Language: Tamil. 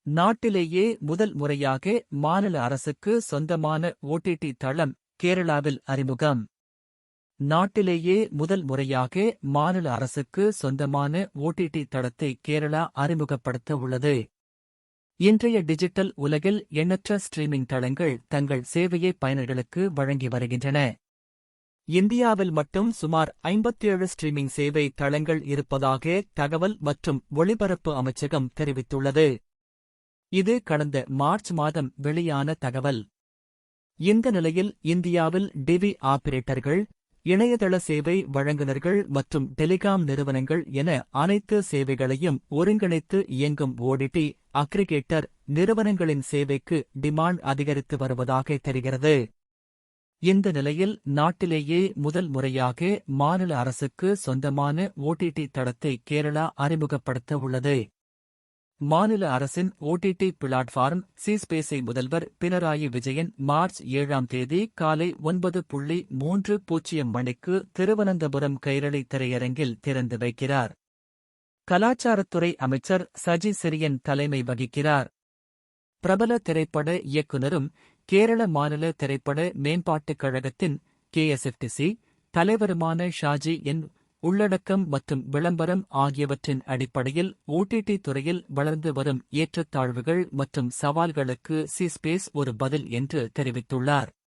நாட்டிலேயே முதல் முறையாக மாநில அரசுக்கு சொந்தமான ஓடிடி தளம் கேரளாவில் அறிமுகம். நாட்டிலேயே முதல் முறையாக மாநில அரசுக்கு சொந்தமான ஓடிடி தளத்தை கேரளா அறிமுகப்படுத்த உள்ளது. இன்றைய டிஜிட்டல் உலகில் எண்ணற்ற ஸ்ட்ரீமிங் தளங்கள் தங்கள் சேவையை பயனர்களுக்கு வழங்கி வருகின்றன. இந்தியாவில் மட்டும் சுமார் 57 ஸ்ட்ரீமிங் சேவை தளங்கள் இருப்பதாக தகவல் மற்றும் ஒளிபரப்பு அமைச்சகம் தெரிவித்துள்ளது. இது கடந்த மார்ச் மாதம் வெளியான தகவல். இந்த நிலையில் இந்தியாவில் டிவி ஆபரேட்டர்கள், இணையதள சேவை வழங்குநர்கள் மற்றும் டெலிகாம் நிறுவனங்கள் என அனைத்து சேவைகளையும் ஒருங்கிணைத்து இயங்கும் ஓடிடி அக்ரிகேட்டர் நிறுவனங்களின் சேவைக்கு டிமாண்ட் அதிகரித்து வருவதாக தெரிகிறது. இந்த நிலையில் நாட்டிலேயே முதல் முறையாக மாநில அரசுக்கு சொந்தமான ஓடிடி தளத்தை கேரளா அறிமுகப்படுத்த உள்ளது. மாநில அரசின் ஓடிடி பிளாட்ஃபார்ம் சி-ஸ்பேஸை முதல்வர் பினராயி விஜயன் மார்ச் 7ஆம் தேதி காலை 9:30 மணிக்கு திருவனந்தபுரம் கைரளி திரையரங்கில் திறந்து வைக்கிறார். கலாச்சாரத்துறை அமைச்சர் சஜி சிரியன் தலைமை வகிக்கிறார். பிரபல திரைப்பட இயக்குனரும் கேரள மாநில திரைப்பட மேம்பாட்டுக் கழகத்தின் KSFTC தலைவருமான ஷாஜி என். உள்ளடக்கம் மற்றும் விளம்பரம் ஆகியவற்றின் அடிப்படையில் ஓடிடி துறையில் வளர்ந்து வரும் ஏற்றத்தாழ்வுகள் மற்றும் சவால்களுக்கு சி-ஸ்பேஸ் ஒரு பதில் என்று தெரிவித்துள்ளார்.